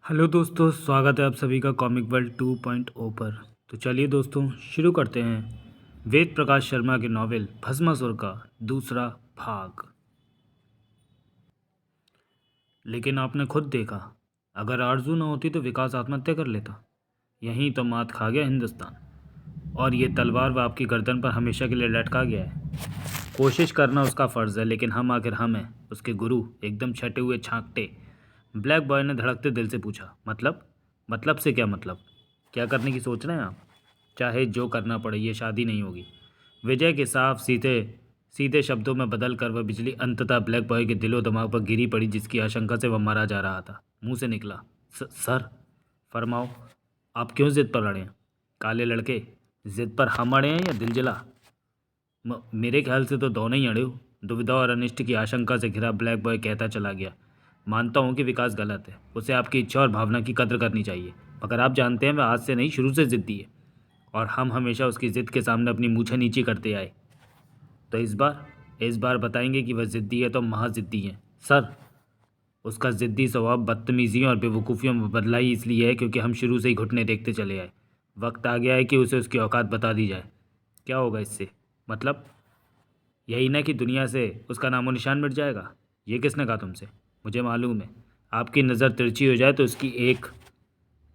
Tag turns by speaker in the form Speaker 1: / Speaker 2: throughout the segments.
Speaker 1: Hello दोस्तों, स्वागत है आप सभी का कॉमिक वर्ल्ड 2.0 पर। तो चलिए दोस्तों शुरू करते हैं वेद प्रकाश शर्मा के नॉवेल भस्मासुर का दूसरा भाग। लेकिन आपने खुद देखा, अगर आरजू न होती तो विकास आत्महत्या कर लेता। यहीं तो मात खा गया हिंदुस्तान, और ये तलवार वो आपकी गर्दन पर हमेशा के लिए लटका गया है। कोशिश करना उसका फ़र्ज़ है, लेकिन हम आखिर हम हैं उसके गुरु। एकदम छटे हुए छांकटे ब्लैक बॉय ने धड़कते दिल से पूछा। मतलब से क्या मतलब? क्या करने की सोच रहे हैं आप? चाहे जो करना पड़े, ये शादी नहीं होगी। विजय के साफ सीधे सीधे शब्दों में बदल कर वह बिजली अंततः ब्लैक बॉय के दिलो दिमाग पर गिरी पड़ी, जिसकी आशंका से वह मारा जा रहा था। मुंह से निकला, सर, फरमाओ, आप क्यों जिद पर अड़े हैं? काले लड़के, जिद पर हम अड़े हैं या दिल जला? मेरे ख्याल से तो दोनों ही अड़े हो। दुविधा और अनिष्ट की आशंका से घिरा ब्लैक बॉय कहता चला गया। मानता हूँ कि विकास गलत है, उसे आपकी इच्छा और भावना की कद्र करनी चाहिए, मगर आप जानते हैं वह आज से नहीं, शुरू से ज़िद्दी है, और हम हमेशा उसकी ज़िद के सामने अपनी मूछें नीची करते आए। तो इस बार बताएंगे कि वह ज़िद्दी है तो महाज़िद्दी है। सर, उसका ज़िद्दी स्वभाव बदतमीज़ियों और बेवकूफ़ियों में बदला ही इसलिए है क्योंकि हम शुरू से ही घुटने देखते चले आए। वक्त आ गया है कि उसे उसकी औकात बता दी जाए। क्या होगा इससे? मतलब यही ना कि दुनिया से उसका नामो निशान मिट जाएगा। ये किसने कहा तुमसे? मुझे मालूम है, आपकी नज़र तिरछी हो जाए तो उसकी एक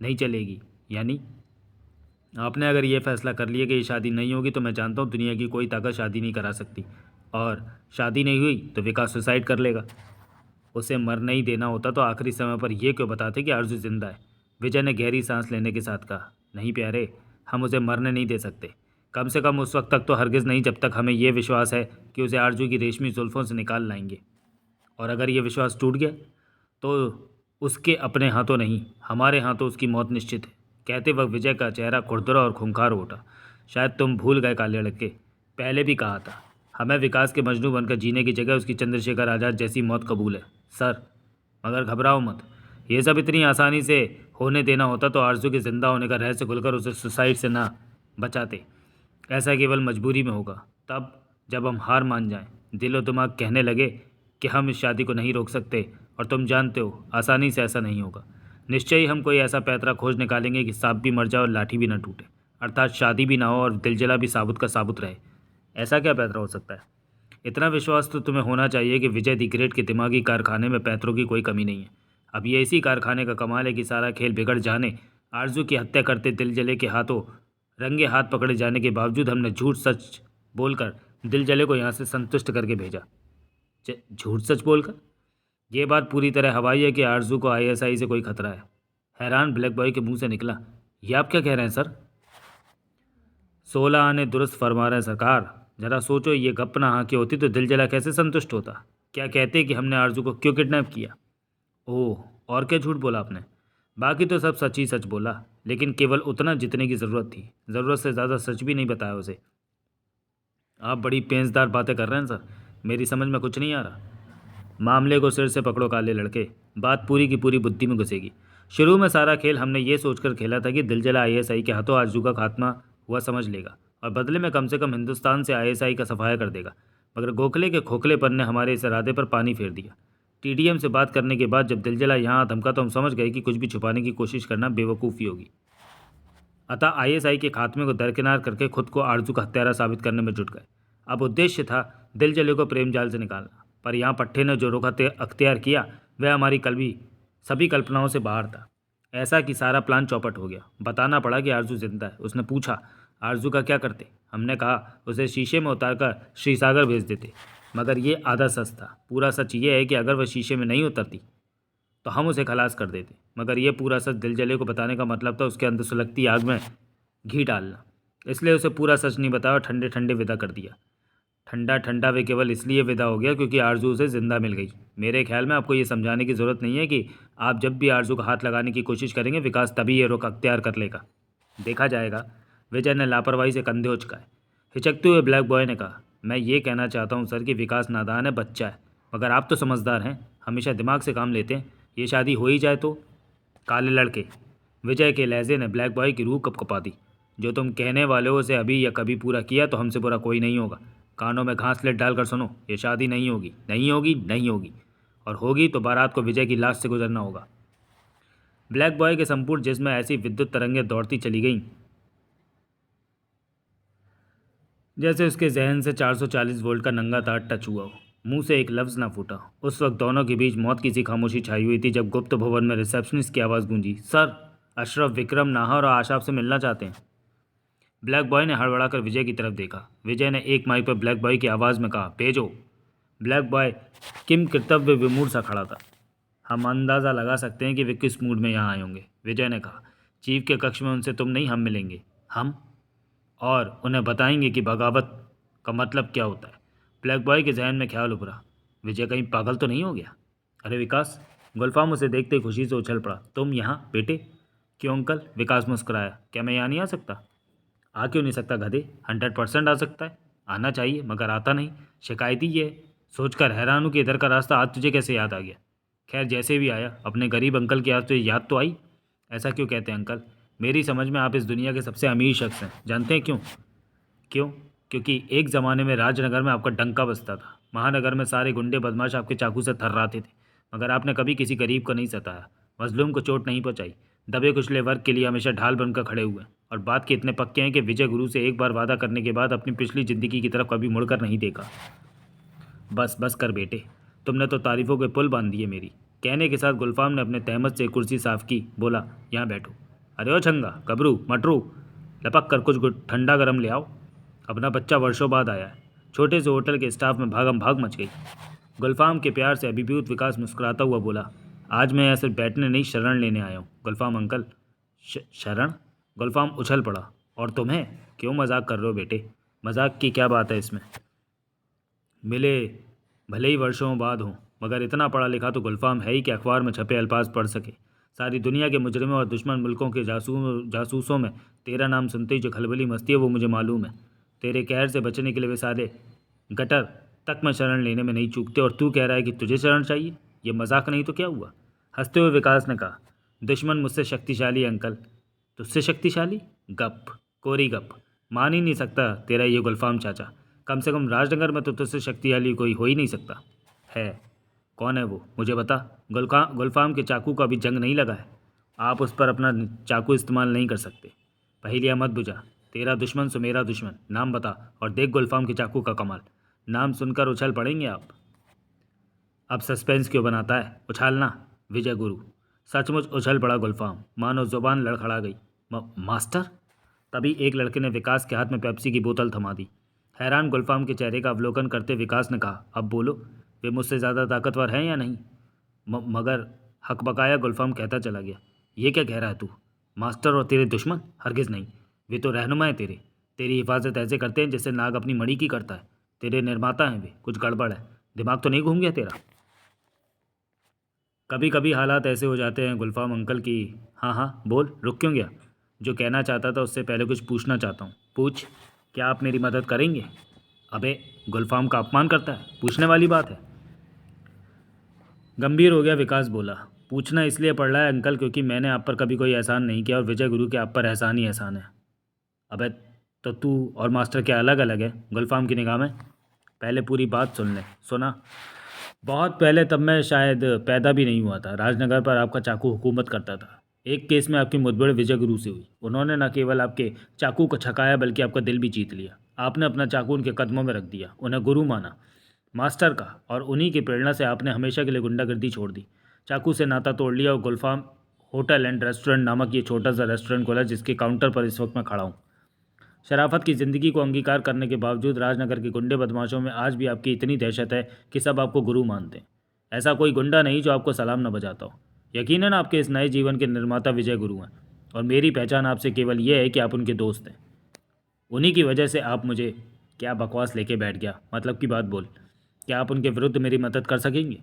Speaker 1: नहीं चलेगी। यानी आपने अगर ये फैसला कर लिया कि ये शादी नहीं होगी, तो मैं जानता हूँ दुनिया की कोई ताकत शादी नहीं करा सकती, और शादी नहीं हुई तो विकास सुसाइड कर लेगा। उसे मर नहीं देना होता तो आखिरी समय पर यह क्यों बताते कि आरजू जिंदा है? विजय ने गहरी सांस लेने के साथ कहा। नहीं प्यारे, हम उसे मरने नहीं दे सकते। कम से कम उस वक्त तक तो हरगिज़ नहीं जब तक हमें यह विश्वास है कि उसे आरजू की रेशमी जुल्फ़ों से निकाल लाएंगे। और अगर ये विश्वास टूट गया तो उसके अपने हाथों नहीं, हमारे हाथों उसकी मौत निश्चित है। कहते वक्त विजय का चेहरा खुरदरा और खूंखार हो उठा। शायद तुम भूल गए काले लड़के, पहले भी कहा था, हमें विकास के मजनू बनकर जीने की जगह उसकी चंद्रशेखर आज़ाद जैसी मौत कबूल है। सर, मगर घबराओ मत। ये सब इतनी आसानी से होने देना होता तो आरजू के ज़िंदा होने का रहस्य खुलकर उसे सुसाइड से ना बचाते। ऐसा केवल मजबूरी में होगा, तब जब हम हार मान जाएं, दिलो दिमाग कहने लगे कि हम इस शादी को नहीं रोक सकते। और तुम जानते हो आसानी से ऐसा नहीं होगा। निश्चय ही हम कोई ऐसा पैतरा खोज निकालेंगे कि सांप भी मर जाए और लाठी भी न टूटे, अर्थात शादी भी ना हो और दिलजला भी साबुत का साबुत रहे। ऐसा क्या पैतरा हो सकता है? इतना विश्वास तो तुम्हें होना चाहिए कि विजय दी ग्रेट के दिमागी कारखाने में पैतरों की कोई कमी नहीं है। अब ये इसी कारखाने का कमाल है कि सारा खेल बिगड़ जाने, आरजू की हत्या करते दिल जले के हाथों रंगे हाथ पकड़े जाने के बावजूद हमने झूठ सच बोलकर दिल जले को यहाँ से संतुष्ट करके भेजा। झूठ सच बोलकर? यह बात पूरी तरह हवाई है कि आरजू को आईएसआई से कोई खतरा है। हैरान ब्लैक बॉय के मुंह से निकला, ये आप क्या कह रहे हैं सर? 16 आने दुरुस्त फरमा रहे हैं सरकार। जरा सोचो, ये गप ना हाँ की होती तो दिल जला कैसे संतुष्ट होता? क्या कहते कि हमने आरजू को क्यों किडनैप किया? ओह, और क्या झूठ बोला आपने? बाकी तो सब सच ही सच बोला, लेकिन केवल उतना जितने की ज़रूरत थी। ज़रूरत से ज़्यादा सच भी नहीं बताया उसे। आप बड़ी पेंचदार बातें कर रहे हैं सर, मेरी समझ में कुछ नहीं आ रहा। मामले को सिर से पकड़ो काले लड़के, बात पूरी की पूरी बुद्धि में घुसेगी। शुरू में सारा खेल हमने ये सोचकर खेला था कि दिलजला आईएसआई के हाथों आरजू का खात्मा हुआ समझ लेगा, और बदले में कम से कम हिंदुस्तान से आईएसआई का सफाया कर देगा। मगर गोखले के खोखलेपन ने हमारे इस इरादे पर पानी फेर दिया। टीडीएम से बात करने के बाद जब दिलजला यहाँ धमका तो हम समझ गए कि कुछ भी छुपाने की कोशिश करना बेवकूफ़ी होगी। अतः आईएसआई के खात्मे को दरकिनार करके खुद को आरजू का हत्यारा साबित करने में जुट गए। अब उद्देश्य था दिलजले को प्रेम जाल से निकालना, पर यहाँ पट्टे ने जो रुख अख्तियार किया वह हमारी कल सभी कल्पनाओं से बाहर था। ऐसा कि सारा प्लान चौपट हो गया। बताना पड़ा कि आरजू जिंदा है। उसने पूछा, आरजू का क्या करते? हमने कहा उसे शीशे में उतार कर श्रीसागर भेज देते। मगर ये आधा सच था। पूरा सच ये है कि अगर वह शीशे में नहीं उतरती तो हम उसे खलास कर देते। मगर यह पूरा सच दिलजले को बताने का मतलब था उसके अंदर सुलगती आग में घी डालना। इसलिए उसे पूरा सच नहीं बताया और ठंडे ठंडे विदा कर दिया। ठंडा ठंडा वे केवल इसलिए विदा हो गया क्योंकि आरजू उसे ज़िंदा मिल गई। मेरे ख्याल में आपको ये समझाने की ज़रूरत नहीं है कि आप जब भी आरजू का हाथ लगाने की कोशिश करेंगे, विकास तभी ये रुख अख्तियार कर लेगा। देखा जाएगा। विजय ने लापरवाही से कंधे उचकाए। हिचकते हुए ब्लैक बॉय ने कहा, मैं ये कहना चाहता हूँ सर कि विकास नादान है, बच्चा है, मगर आप तो समझदार हैं, हमेशा दिमाग से काम लेते हैं। ये शादी हो ही जाए तो? काले लड़के, विजय के लहजे ने ब्लैक बॉय की रूह कपकपा दी। जो तुम कहने वाले हो उसे अभी या कभी पूरा किया तो हमसे बुरा कोई नहीं होगा। कानों में घास लेट डालकर सुनो, ये शादी नहीं होगी, नहीं होगी, नहीं होगी, और होगी तो बारात को विजय की लाश से गुजरना होगा। ब्लैक बॉय के संपूर्ण जिस्म में ऐसी विद्युत तरंगें दौड़ती चली गईं जैसे उसके जहन से 440 वोल्ट का नंगा तार टच हुआ हो। मुंह से एक लफ्ज़ ना फूटा। उस वक्त दोनों के बीच मौत की सी खामोशी छाई हुई थी जब गुप्त भवन में रिसेप्शनिस्ट की आवाज़ गूंजी, सर, अशरफ, विक्रम, नाहर और आशा आपसे मिलना चाहते हैं। ब्लैक बॉय ने हड़बड़ाकर विजय की तरफ देखा। विजय ने एक माइक पर ब्लैक बॉय की आवाज़ में कहा, भेजो। ब्लैक बॉय किम कर्तव्य विमूढ़ सा खड़ा था। हम अंदाज़ा लगा सकते हैं कि वे किस मूड में यहाँ आए होंगे, विजय ने कहा। चीफ के कक्ष में उनसे तुम नहीं, हम मिलेंगे। हम? और उन्हें बताएंगे कि बगावत का मतलब क्या होता है। ब्लैक बॉय के जहन में ख्याल उभरा, विजय कहीं पागल तो नहीं हो गया? अरे विकास! गुलफाम उसे देखते ही खुशी से उछल पड़ा। तुम यहाँ बेटे? क्यों अंकल? विकास मुस्कुराया। क्या मैं यहाँ नहीं आ सकता? आ क्यों नहीं सकता गधे? 100% आ सकता है। आना चाहिए मगर आता नहीं। शिकायत ही ये है। सोचकर हैरान हूँ कि इधर का रास्ता आज तुझे कैसे याद आ गया। खैर जैसे भी आया, अपने गरीब अंकल की आज तुझे याद तो आई। ऐसा क्यों कहते हैं अंकल? मेरी समझ में आप इस दुनिया के सबसे अमीर शख्स हैं। जानते हैं क्यों? क्यों? क्योंकि एक ज़माने में राजनगर में आपका डंका बजता था। महानगर में सारे गुंडे बदमाश आपके चाकू से थर्राते थे, मगर आपने कभी किसी गरीब को नहीं सताया, मजलूम को चोट नहीं पहुंचाई। दबे कुचले वर्ग के लिए हमेशा ढाल बनकर खड़े हुए। और बात के इतने पक्के हैं कि विजय गुरु से एक बार वादा करने के बाद अपनी पिछली ज़िंदगी की तरफ कभी मुड़कर नहीं देखा। बस बस कर बेटे, तुमने तो तारीफ़ों के पुल बांध दिए मेरी। कहने के साथ गुलफाम ने अपने तहमत से कुर्सी साफ की, बोला, यहाँ बैठो। अरे ओ छंगा, गबरू, मटरू, लपक कर कुछ ठंडा गरम ले आओ। अपना बच्चा वर्षों बाद आया है। छोटे से होटल के स्टाफ में भागम भाग मच गई। गुलफाम के प्यार से अभिभूत विकास मुस्कुराता हुआ बोला, आज मैं यहाँ सिर्फ बैठने नहीं, शरण लेने आया हूँ। गुलफाम अंकल। शरण? गुलफाम उछल पड़ा। और तुम्हें? क्यों मजाक कर रहे हो बेटे? मजाक की क्या बात है इसमें? मिले भले ही वर्षों बाद हों, मगर इतना पढ़ा लिखा तो गुलफाम है ही कि अखबार में छपे अल्फाज पढ़ सके। सारी दुनिया के मुजरिमों और दुश्मन मुल्कों के जासूसों में तेरा नाम सुनते ही जो खलबली मस्ती है वो मुझे मालूम है। तेरे कहर से बचने के लिए वे सारे गटर तक में शरण लेने में नहीं चूकते, और तू कह रहा है कि तुझे शरण चाहिए? ये मजाक नहीं तो क्या हुआ? हंसते हुए विकास ने कहा, दुश्मन मुझसे शक्तिशाली है अंकल। तुझसे शक्तिशाली? गप, कोरी गप। मान ही नहीं सकता तेरा ये गुलफाम चाचा। कम से कम राजनगर में तो तुझसे शक्तिशाली कोई हो ही नहीं सकता। है? कौन है वो, मुझे बता। गुलफाम के चाकू का अभी जंग नहीं लगा है। आप उस पर अपना चाकू इस्तेमाल नहीं कर सकते। पहेलियाँ मत बुझा। तेरा दुश्मन सो मेरा दुश्मन। नाम बता और देख गुलफाम के चाकू का कमाल। नाम सुनकर उछल पड़ेंगे आप। अब सस्पेंस क्यों बनाता है? उछालना। विजय गुरु। सचमुच उछल पड़ा गुलफाम, मानो जुबान लड़खड़ा गई। मास्टर? तभी एक लड़के ने विकास के हाथ में पेप्सी की बोतल थमा दी। हैरान गुलफाम के चेहरे का अवलोकन करते विकास ने कहा, अब बोलो, वे मुझसे ज़्यादा ताकतवर हैं या नहीं? मगर हकबकाया गुलफाम कहता चला गया, ये क्या कह रहा है तू? मास्टर और तेरे दुश्मन? हरगिज़ नहीं। वे तो रहनुमा हैं तेरे। तेरी हिफाजत ऐसे करते हैं जैसे नाग अपनी मणि की करता है। तेरे निर्माता हैं वे। कुछ गड़बड़ है। दिमाग तो नहीं घूम गया तेरा? कभी कभी हालात ऐसे हो जाते हैं गुलफाम अंकल की। हाँ हाँ बोल, रुक क्यों गया? जो कहना चाहता था उससे पहले कुछ पूछना चाहता हूँ। पूछ। क्या आप मेरी मदद करेंगे? अबे, गुलफाम का अपमान करता है, पूछने वाली बात है। गंभीर हो गया विकास, बोला, पूछना इसलिए पड़ रहा है अंकल क्योंकि मैंने आप पर कभी कोई एहसान नहीं किया और विजय गुरु के आप पर एहसान ही एहसान है। अबे, तो तू और मास्टर क्या अलग अलग है गुलफाम की निगाह में? पहले पूरी बात सुन ले। सुना? बहुत पहले, तब मैं शायद पैदा भी नहीं हुआ था, राजनगर पर आपका चाकू हुकूमत करता था। एक केस में आपकी मुठभेड़ विजय गुरु से हुई। उन्होंने न केवल आपके चाकू को छकाया बल्कि आपका दिल भी जीत लिया। आपने अपना चाकू उनके कदमों में रख दिया, उन्हें गुरु माना, मास्टर का, और उन्हीं की प्रेरणा से आपने हमेशा के लिए गुंडागर्दी छोड़ दी, चाकू से नाता तोड़ लिया और गुलफाम होटल एंड रेस्टोरेंट नामक ये छोटा सा रेस्टोरेंट खोला जिसके काउंटर पर इस वक्त मैं खड़ा हूँ। शराफत की ज़िंदगी को अंगीकार करने के बावजूद राजनगर के गुंडे बदमाशों में आज भी आपकी इतनी दहशत है कि सब आपको गुरु मानते हैं। ऐसा कोई गुंडा नहीं जो आपको सलाम न बजाता हो। यकीनन आपके इस नए जीवन के निर्माता विजय गुरु हैं, और मेरी पहचान आपसे केवल ये है कि आप उनके दोस्त हैं। उन्हीं की वजह से आप मुझे क्या बकवास लेके बैठ गया, मतलब की बात बोल। क्या आप उनके विरुद्ध मेरी मदद कर सकेंगे?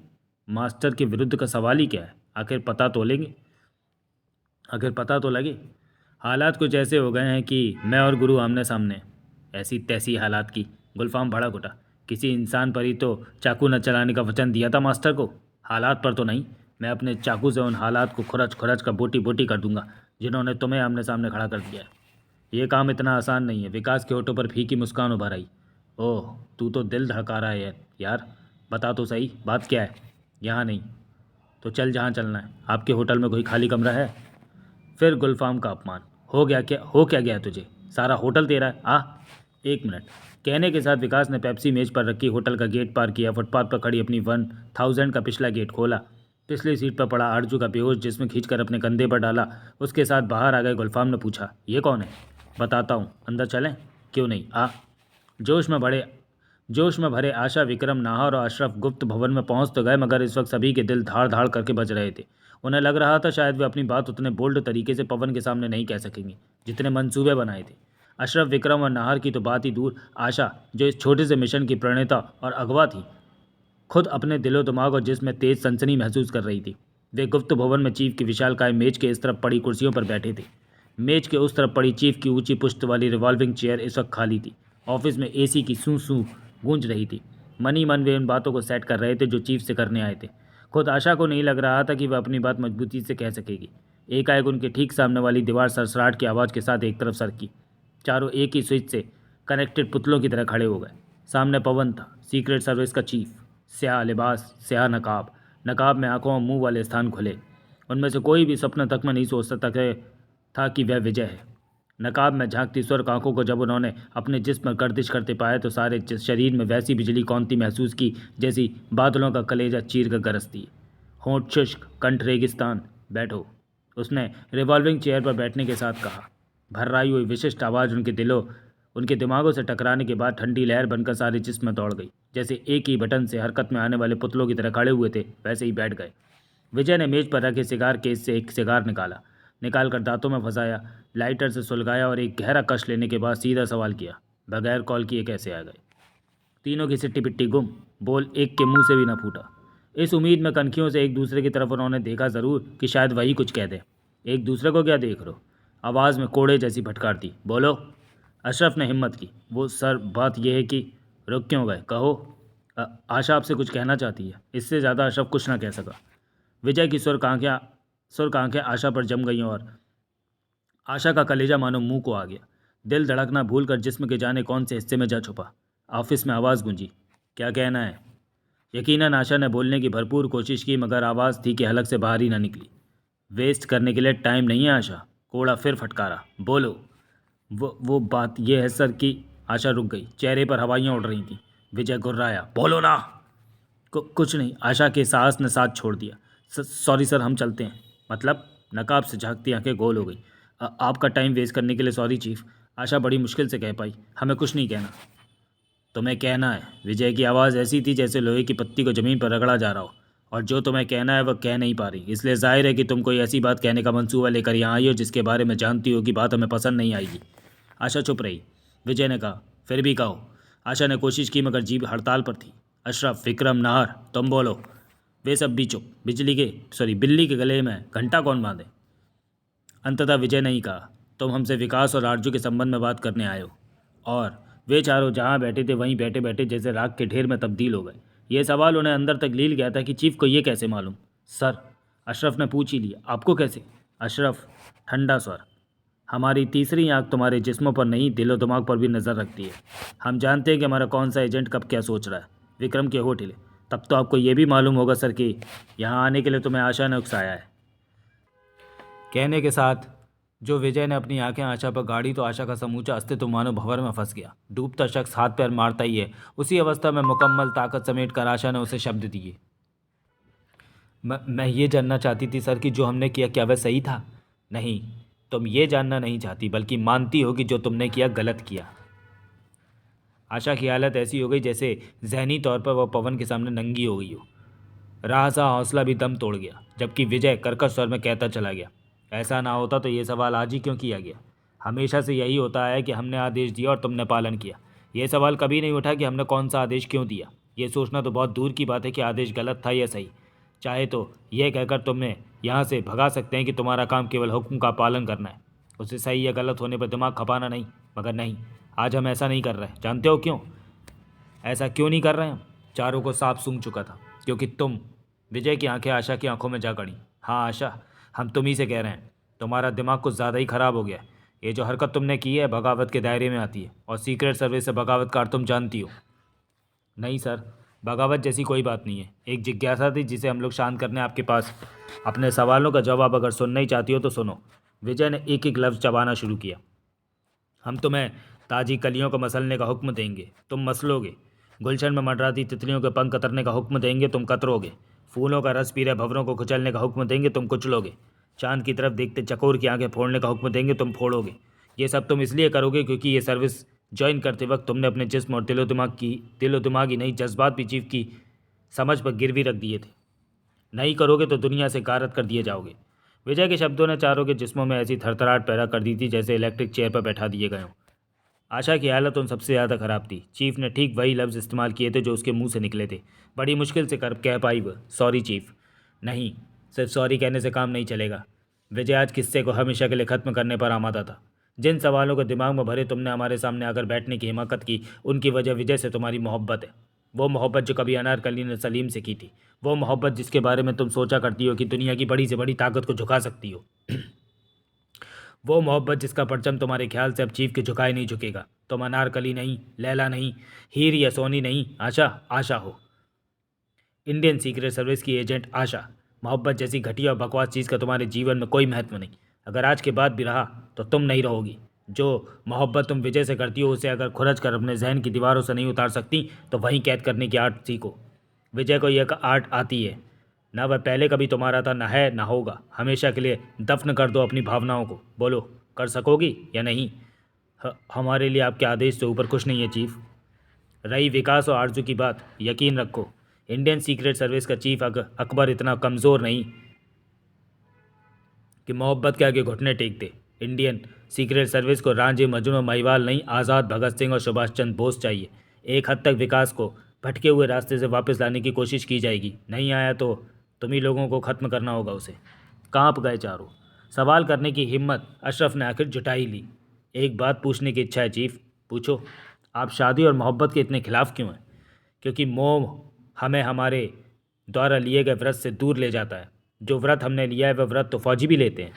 Speaker 1: मास्टर के विरुद्ध का सवाल ही क्या है? आखिर पता तो लगे। हालात कुछ ऐसे हो गए हैं कि मैं और गुरु आमने सामने। ऐसी तैसी हालात की? गुलफाम भड़क उठा। किसी इंसान पर ही तो चाकू न चलाने का वचन दिया था मास्टर को, हालात पर तो नहीं। मैं अपने चाकू से उन हालात को खुरच खुरच कर बोटी बोटी कर दूंगा जिन्होंने तुम्हें आमने सामने खड़ा कर दिया है। ये काम इतना आसान नहीं है। विकास के होठों पर फीकी मुस्कान उभर आई। ओह, तू तो दिल धड़का रहा है यार। बता तो सही, बात क्या है? यहाँ नहीं, तो चल जहाँ चलना है। आपके होटल में कोई खाली कमरा है? फिर गुलफाम का अपमान। हो क्या गया तुझे? सारा होटल तेरा है। 1 मिनट। कहने के साथ विकास ने पेप्सी मेज पर रखी होटल का गेट पार किया, फुटपाथ पर खड़ी अपनी 1000 का पिछला गेट खोला, पिछली सीट पर पड़ा आरजू का बेहोश जिसमें खींचकर अपने कंधे पर डाला, उसके साथ बाहर आ गए। गुलफाम ने पूछा, ये कौन है? बताता हूँ, अंदर चलें? क्यों नहीं, आ। जोश में भरे जोश में भरे आशा, विक्रम, नाहर और अशरफ गुप्त भवन में पहुंच तो गए, मगर इस वक्त सभी के दिल धाड़ धाड़ करके बज रहे थे। उन्हें लग रहा था शायद वे अपनी बात उतने बोल्ड तरीके से पवन के सामने नहीं कह सकेंगे जितने मंसूबे बनाए थे। अशरफ, विक्रम और नाहर की तो बात ही दूर, आशा जो इस छोटे से मिशन की प्रणेता और अगवा थी, खुद अपने दिलो दिमाग और जिस्म में तेज सनसनी महसूस कर रही थी। वे गुप्त भवन में चीफ की विशालकाय मेज के इस तरफ पड़ी कुर्सियों पर बैठे थे। मेज के उस तरफ पड़ी चीफ की ऊंची पुश्त वाली रिवॉल्विंग चेयर इस वक्त खाली थी। ऑफिस में एसी की सूं सूं गूंज रही थी। मन ही मन वे उन बातों को सेट कर रहे थे जो चीफ से करने आए थे। खुद आशा को नहीं लग रहा था कि वह अपनी बात मजबूती से कह सकेगी। एकाएक उनके ठीक सामने वाली दीवार सरसराहट की आवाज़ के साथ एक तरफ सरकी। चारों एक ही स्विच से कनेक्टेड पुतलों की तरह खड़े हो गए। सामने पवन था, सीक्रेट सर्विस का चीफ। स्याह लिबास, स्याह नकाब, नकाब में आंखों और मुंह वाले स्थान खुले। उनमें से कोई भी सपने तक में नहीं सोच सकता था कि वह विजय है। नकाब में झांकती सुर्ख आंखों को जब उन्होंने अपने जिस्म पर गर्दिश करते पाया तो सारे शरीर में वैसी बिजली कौनती महसूस की जैसी बादलों का कलेजा चीर कर गरजती है। होंठ शुष्क, कंठ रेगिस्तान। बैठो, उसने रिवॉल्विंग चेयर पर बैठने के साथ कहा। भर्राई हुई विशिष्ट आवाज़ उनके दिमागों से टकराने के बाद ठंडी लहर बनकर सारे जिस्म में दौड़ गई। जैसे एक ही बटन से हरकत में आने वाले पुतलों की तरह खड़े हुए थे वैसे ही बैठ गए। विजय ने मेज पर रखे सिगार केस से एक सिगार निकाल कर दांतों में फंसाया, लाइटर से सुलगाया और एक गहरा कश लेने के बाद सीधा सवाल किया, बगैर कॉल किए कैसे आ गए? तीनों की सिट्टी पिट्टी गुम, बोल एक के मुंह से भी ना फूटा। इस उम्मीद में कनखियों से एक दूसरे की तरफ उन्होंने देखा ज़रूर कि शायद वही कुछ कह दे। एक दूसरे को क्या देख रहे हो? आवाज़ में कोड़े जैसी फटकार दी। बोलो। अशरफ ने हिम्मत की। वो सर, बात यह है कि रुक क्यों गए, कहो। आशा आपसे कुछ कहना चाहती है। इससे ज़्यादा अशरफ कुछ ना कह सका। विजय की सुर्ख आंखें आशा पर जम गईं और आशा का कलेजा मानो मुंह को आ गया। दिल धड़कना भूलकर जिस्म के जाने कौन से हिस्से में जा छुपा। ऑफिस में आवाज़ गूंजी, क्या कहना है? यकीनन आशा ने बोलने की भरपूर कोशिश की मगर आवाज़ थी कि हलक से बाहर ही ना निकली। वेस्ट करने के लिए टाइम नहीं है आशा। कोड़ा फिर फटकारा। बोलो। वो बात यह है सर कि। आशा रुक गई, चेहरे पर हवाइयाँ उड़ रही थीं। विजय गुर्राया, बोलो ना। कुछ नहीं, आशा के साहस ने साथ छोड़ दिया। सॉरी सर, हम चलते हैं। मतलब? नकाब से झांकती आंखें गोल हो गई। आपका टाइम वेस्ट करने के लिए सॉरी चीफ, आशा बड़ी मुश्किल से कह पाई। हमें कुछ नहीं कहना। तुम्हें कहना है। विजय की आवाज़ ऐसी थी जैसे लोहे की पत्ती को ज़मीन पर रगड़ा जा रहा हो, और जो तुम्हें कहना है वह कह नहीं पा रही। इसलिए जाहिर है कि तुम कोई ऐसी बात कहने का मंसूबा लेकर यहाँ आई हो जिसके बारे में जानती हो कि बात हमें पसंद नहीं आएगी। आशा चुप रही। विजय ने कहा, फिर भी कहो। आशा ने कोशिश की मगर जीभ हड़ताल पर थी। अशरफ, विक्रम, नाहर, तुम बोलो। वे सब भी चुप। बिल्ली के गले में घंटा कौन बांधे? अंततः विजय ने ही कहा, तुम हमसे विकास और आरजू के संबंध में बात करने आए हो। और वे चारों जहाँ बैठे थे वहीं बैठे बैठे जैसे राख के ढेर में तब्दील हो गए। ये सवाल उन्हें अंदर तक लील गया था कि चीफ को ये कैसे मालूम। सर, अशरफ ने पूछ ही लिया, आपको कैसे? अशरफ, ठंडा स्वर, हमारी तीसरी आंख तुम्हारे जिस्मों पर नहीं, दिलो दिमाग पर भी नज़र रखती है। हम जानते हैं कि हमारा कौन सा एजेंट कब क्या सोच रहा है। विक्रम के होठ हिले। तब तो आपको ये भी मालूम होगा सर कि यहाँ आने के लिए तुम्हें आशा ने उकसाया है। कहने के साथ जो विजय ने अपनी आंखें आशा पर गाड़ी तो आशा का समूचा अस्तित्व मानो भंवर में फंस गया। डूबता शख्स हाथ पैर मारता ही है, उसी अवस्था में मुकम्मल ताकत समेट कर आशा ने उसे शब्द दिए। मैं ये जानना चाहती थी सर कि जो हमने किया क्या वह सही था? नहीं, तुम ये जानना नहीं चाहती बल्कि मानती हो कि जो तुमने किया गलत किया। आशा की हालत ऐसी हो गई जैसे जहनी तौर पर वह पवन के सामने नंगी हो गई हो। राह सा हौसला भी दम तोड़ गया, जबकि विजय कर्कश स्वर में कहता चला गया, ऐसा ना होता तो ये सवाल आज ही क्यों किया गया? हमेशा से यही होता है कि हमने आदेश दिया और तुमने पालन किया। ये सवाल कभी नहीं उठा कि हमने कौन सा आदेश क्यों दिया। ये सोचना तो बहुत दूर की बात है कि आदेश गलत था या सही। चाहे तो यह कहकर तुम्हें यहाँ से भगा सकते हैं कि तुम्हारा काम केवल हुक्म का पालन करना है, उसे सही या गलत होने पर दिमाग खपाना नहीं। मगर नहीं, आज हम ऐसा नहीं कर रहे। जानते हो क्यों? ऐसा क्यों नहीं कर रहे हैं? चारों को साफ सूंघ चुका था, क्योंकि तुम। विजय की आंखें आशा की आंखों में जा गड़ी। हाँ आशा, हम तुम ही से कह रहे हैं। तुम्हारा दिमाग कुछ ज़्यादा ही ख़राब हो गया है। ये जो हरकत तुमने की है बगावत के दायरे में आती है, और सीक्रेट सर्विस से बगावत का अर्थ तुम जानती हो। नहीं सर, बगावत जैसी कोई बात नहीं है, एक जिज्ञासा थी जिसे हम लोग शांत करने आपके पास। अपने सवालों का जवाब अगर सुनना ही चाहती हो तो सुनो। विजय ने एक एक लफ्ज़ चबाना शुरू किया। हम तुम्हें ताज़ी कलियों को मसलने का हुक्म देंगे, तुम मसलोगे। गुलशन में मंडराती तितलियों के पंख कतरने का हुक्म देंगे, तुम कतरोगे। फूलों का रस पी रहे भंवरों को कुचलने का हुक्म देंगे, तुम कुचलोगे। चांद की तरफ देखते चकोर की आंखें फोड़ने का हुक्म देंगे, तुम फोड़ोगे। ये सब तुम इसलिए करोगे क्योंकि ये सर्विस ज्वाइन करते वक्त तुमने अपने जिस्म और दिलो दिमाग ही नहीं, जज्बात भी चीफ की समझ पर गिरवी रख दिए थे। नहीं करोगे तो दुनिया से गारत कर दिए जाओगे। विजय के शब्दों ने चारों के जिस्मों में ऐसी थरथराहट पैदा कर दी थी जैसे इलेक्ट्रिक चेयर पर बैठा दिए गए हों। आशा की हालत उन सबसे ज़्यादा खराब थी। चीफ ने ठीक वही लफ्ज़ इस्तेमाल किए थे जो उसके मुंह से निकले थे। बड़ी मुश्किल से कर कह पाई वह, सॉरी चीफ। नहीं, सिर्फ सॉरी कहने से काम नहीं चलेगा। विजय आज किस्से को हमेशा के लिए ख़त्म करने पर आमादा था। जिन सवालों को दिमाग में भरे तुमने हमारे सामने आकर बैठने की हिम्मत की, उनकी वजह विजय से तुम्हारी मोहब्बत है। वो मोहब्बत जो कभी अनारकली ने सलीम से की थी। वो मोहब्बत जिसके बारे में तुम सोचा करती हो कि दुनिया की बड़ी से बड़ी ताकत को झुका सकती हो। वो मोहब्बत जिसका परचम तुम्हारे ख्याल से अब चीफ के झुकाए नहीं झुकेगा। तुम अनारकली नहीं, लैला नहीं, हीर या सोनी नहीं, आशा आशा हो। इंडियन सीक्रेट सर्विस की एजेंट आशा। मोहब्बत जैसी घटिया और बकवास चीज़ का तुम्हारे जीवन में कोई महत्व नहीं। अगर आज के बाद भी रहा तो तुम नहीं रहोगी। जो मोहब्बत तुम विजय से करती हो उसे अगर खुरच कर अपने जहन की दीवारों से नहीं उतार सकती तो वहीं कैद करने की आर्ट सीखो। विजय को यह आर्ट आती है। ना वह पहले कभी तुम्हारा था, ना है, ना होगा। हमेशा के लिए दफन कर दो अपनी भावनाओं को। बोलो, कर सकोगी या नहीं? हमारे लिए आपके आदेश से ऊपर कुछ नहीं है चीफ। रही विकास और आरजू की बात, यकीन रखो इंडियन सीक्रेट सर्विस का चीफ अकबर इतना कमज़ोर नहीं कि मोहब्बत के आगे घुटने टेक दे। इंडियन सीक्रेट सर्विस को रांझे मजनू और महिवाल नहीं, आज़ाद भगत सिंह और सुभाष चंद्र बोस चाहिए। एक हद तक विकास को भटके हुए रास्ते से वापस लाने की कोशिश की जाएगी। नहीं आया तो तुम ही लोगों को ख़त्म करना होगा उसे। कांप गए चारों। सवाल करने की हिम्मत अशरफ ने आखिर जुटा ही ली। एक बात पूछने की इच्छा है चीफ। पूछो। आप शादी और मोहब्बत के इतने खिलाफ क्यों हैं? क्योंकि मोह हमें हमारे द्वारा लिए गए व्रत से दूर ले जाता है। जो व्रत हमने लिया है वह व्रत तो फौजी भी लेते हैं।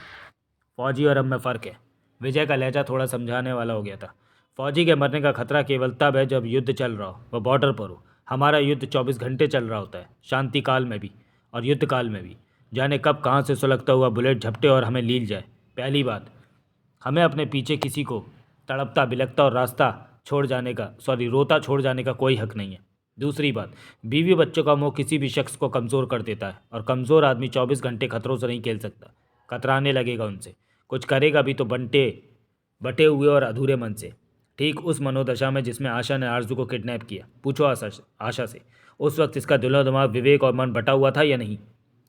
Speaker 1: फौजी और हम में फ़र्क है। विजय का लहजा थोड़ा समझाने वाला हो गया था। फौजी के मरने का खतरा केवल तब है जब युद्ध चल रहा हो, वह बॉर्डर पर हो। हमारा युद्ध 24 घंटे चल रहा होता है, शांति काल में भी और युद्ध काल में भी। जाने कब कहाँ से सुलगता हुआ बुलेट झपटे और हमें लील जाए। पहली बात, हमें अपने पीछे किसी को तड़पता बिलखता और रोता छोड़ जाने का कोई हक नहीं है। दूसरी बात, बीवी बच्चों का मोह किसी भी शख्स को कमज़ोर कर देता है और कमज़ोर आदमी 24 घंटे खतरों से नहीं खेल सकता। कतराने लगेगा उनसे, कुछ करेगा भी तो बटे हुए और अधूरे मन से। ठीक उस मनोदशा में जिसमें आशा ने आरजू को किडनैप किया। पूछो आशा से, उस वक्त इसका दिलो दिमाग, विवेक और मन बटा हुआ था या नहीं?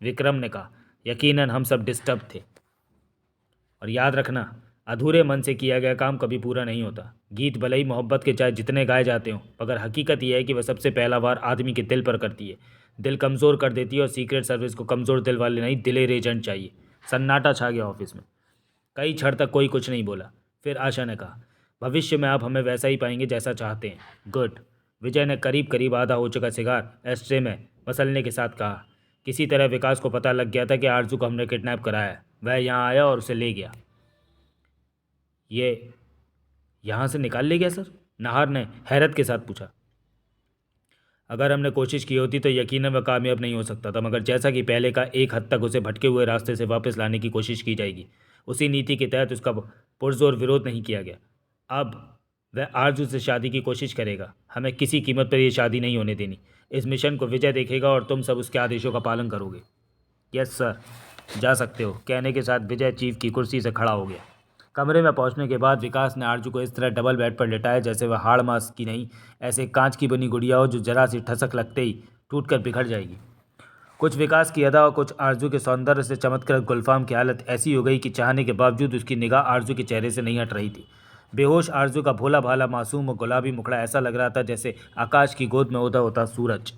Speaker 1: विक्रम ने कहा, यकीनन हम सब डिस्टर्ब थे। और याद रखना, अधूरे मन से किया गया काम कभी पूरा नहीं होता। गीत भले ही मोहब्बत के चाहे जितने गाए जाते हों, मगर हकीकत यह है कि वह सबसे पहला वार आदमी के दिल पर करती है। दिल कमज़ोर कर देती है और सीक्रेट सर्विस को कमज़ोर दिल वाले नहीं, दिलेर एजेंट चाहिए। सन्नाटा छा गया ऑफिस में। कई क्षण तक कोई कुछ नहीं बोला। फिर आशा ने कहा, भविष्य में आप हमें वैसा ही पाएंगे जैसा चाहते हैं। गुड। विजय ने करीब करीब आधा हो चुका सिगार एस्ट्रे में मसलने के साथ कहा। किसी तरह विकास को पता लग गया था कि आरजू को हमने किडनैप कराया है। वह यहाँ आया और उसे ले गया। ये यहाँ से निकाल ले गया सर? नाहर ने हैरत के साथ पूछा। अगर हमने कोशिश की होती तो यकीनन वह कामयाब नहीं हो सकता था, मगर जैसा कि पहले का एक हद तक उसे भटके हुए रास्ते से वापस लाने की कोशिश की जाएगी। उसी नीति के तहत उसका पुरजोर विरोध नहीं किया गया। अब वह आरजू से शादी की कोशिश करेगा। हमें किसी कीमत पर यह शादी नहीं होने देनी। इस मिशन को विजय देखेगा और तुम सब उसके आदेशों का पालन करोगे। यस सर, जा सकते हो, कहने के साथ विजय चीफ की कुर्सी से खड़ा हो गया। कमरे में पहुंचने के बाद विकास ने आरजू को इस तरह डबल बेड पर लिटाया जैसे वह हाड़ मांस की नहीं, ऐसे कांच की बनी गुड़िया हो जो जरा सी ठसक लगते ही टूटकर बिखर जाएगी। कुछ विकास की अदा और कुछ आरजू के सौंदर्य से चमत्कार गुलफाम की हालत ऐसी हो गई कि चाहने के बावजूद उसकी निगाह आरजू के चेहरे से नहीं हट रही थी। बेहोश आरजू का भोला भाला मासूम और गुलाबी मुखड़ा ऐसा लग रहा था जैसे आकाश की गोद में उदा होता सूरज।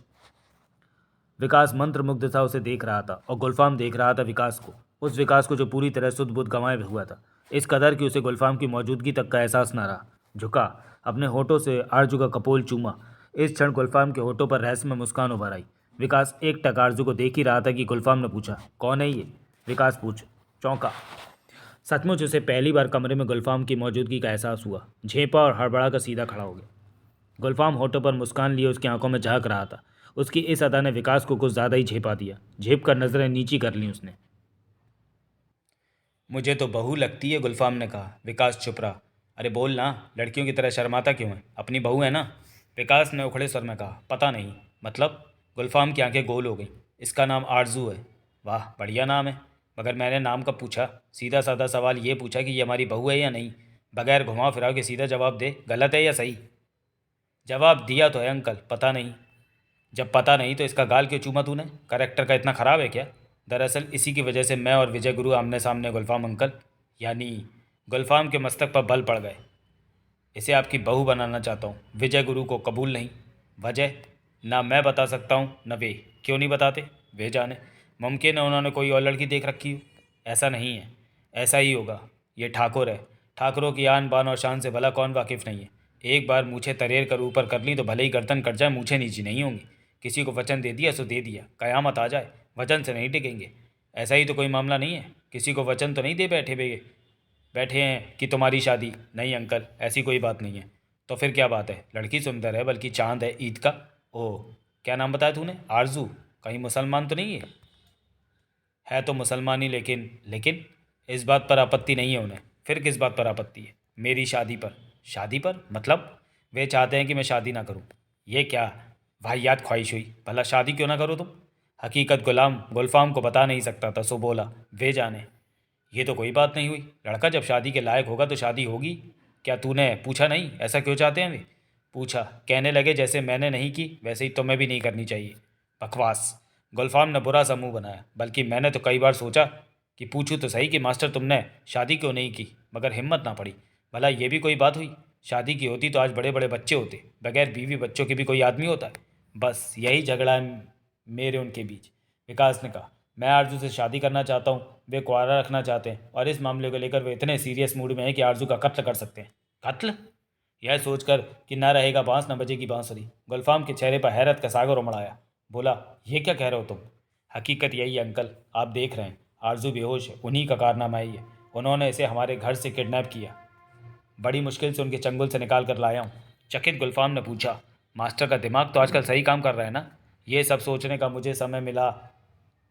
Speaker 1: विकास मंत्रमुग्ध था उसे देख रहा था और गुलफाम देख रहा था विकास को, उस विकास को जो पूरी तरह सुध बुध गंवाए हुआ था, इस कदर कि उसे गुलफाम की मौजूदगी तक का एहसास न रहा। झुका, अपने होठों से आरजू का कपोल चूमा। इस क्षण गुलफाम के होठों पर रहस्यमय मुस्कान उभर आई। विकास एक टक आरजू को देख ही रहा था कि गुलफाम ने पूछा, कौन है ये? विकास चौंका। सचमुच उसे पहली बार कमरे में गुलफाम की मौजूदगी का एहसास हुआ। झेंपा और हड़बड़ा कर सीधा खड़ा हो गया। गुलफाम होठों पर मुस्कान लिए उसकी आंखों में झांक रहा था। उसकी इस अदा ने विकास को कुछ ज़्यादा ही झेपा दिया। झेप कर नज़रें नीची कर लीं उसने। मुझे तो बहू लगती है, गुलफाम ने कहा। विकास चुप रहा। अरे बोल ना, लड़कियों की तरह शर्माता क्यों है? अपनी बहू है ना? विकास ने उखड़े स्वर में कहा। पता नहीं। मतलब? गुलफाम की आंखें गोल हो गईं। इसका नाम आरजू है। वाह, बढ़िया नाम है। मगर मैंने नाम कब पूछा? सीधा साधा सवाल ये पूछा कि ये हमारी बहू है या नहीं। बगैर घुमाव फिराव के सीधा जवाब दे, गलत है या सही? जवाब दिया तो है अंकल, पता नहीं। जब पता नहीं तो इसका गाल क्यों चूमा तूने? करेक्टर का इतना ख़राब है क्या? दरअसल इसी की वजह से मैं और विजय गुरु आमने सामने। गुलफाम अंकल, यानी गुलफाम के मस्तक पर बल पड़ गए। इसे आपकी बहू बनाना चाहता हूँ। विजय गुरु को कबूल नहीं। वजह? ना मैं बता सकता हूँ न वे। क्यों नहीं बताते? वे जाने। मुमकिन है उन्होंने कोई और लड़की देख रखी हो। ऐसा नहीं है। ऐसा ही होगा। ये ठाकुर है। ठाकुरों की आन बान और शान से भला कौन वाकिफ़ नहीं है? एक बार मूछें तरेर कर ऊपर कर ली तो भले ही गर्दन कट जाए, मूछें नीची नहीं होंगी। किसी को वचन दे दिया सो दे दिया, कयामत आ जाए वचन से नहीं टिकेंगे। ऐसा ही तो कोई मामला नहीं है? किसी को वचन तो नहीं दे बैठे हैं कि तुम्हारी शादी? नहीं अंकल, ऐसी कोई बात नहीं है। तो फिर क्या बात है? लड़की सुंदर है, बल्कि चांद है ईद का। ओह, क्या नाम बताया तूने? आरजू। कहीं मुसलमान तो नहीं है तो मुसलमान ही, लेकिन इस बात पर आपत्ति नहीं है उन्हें। फिर किस बात पर आपत्ति है? मेरी शादी पर। शादी पर मतलब? वे चाहते हैं कि मैं शादी ना करूं। ये क्या वाहियात ख्वाहिश हुई? भला शादी क्यों ना करो तुम? हकीकत गुलाम गुलफाम को बता नहीं सकता था, सो बोला। वे जाने। ये तो कोई बात नहीं हुई। लड़का जब शादी के लायक होगा तो शादी होगी। क्या तूने पूछा नहीं ऐसा क्यों चाहते हैं वे? पूछा। कहने लगे जैसे मैंने नहीं की वैसे ही तुम्हें भी नहीं करनी चाहिए। बकवास। गुलफाम ने बुरा सा मुंह बनाया। बल्कि मैंने तो कई बार सोचा कि पूछूं तो सही कि मास्टर तुमने शादी क्यों नहीं की, मगर हिम्मत ना पड़ी। भला ये भी कोई बात हुई? शादी की होती तो आज बड़े बड़े बच्चे होते। बगैर बीवी बच्चों के भी कोई आदमी होता है? बस यही झगड़ा है मेरे उनके बीच। विकास ने कहा। मैं आरजू से शादी करना चाहता हूँ, वे कुआरा रखना चाहते हैं, और इस मामले को लेकर वे इतने सीरियस मूड में हैं कि आरजू का कत्ल कर सकते हैं। कत्ल? यह सोचकर कि न रहेगा बांस न बजेगी बांसुरी, गुलफाम के चेहरे पर हैरत का सागर उमड़ आया। बोला, ये क्या कह रहे हो तुम? हकीकत यही है अंकल, आप देख रहे हैं। आरजू बेहोश है, उन्हीं का कारनामा ही है। उन्होंने इसे हमारे घर से किडनैप किया। बड़ी मुश्किल से उनके चंगुल से निकाल कर लाया हूँ। चकित गुलफाम ने पूछा। मास्टर का दिमाग तो आजकल सही काम कर रहा है ना? ये सब सोचने का मुझे समय मिला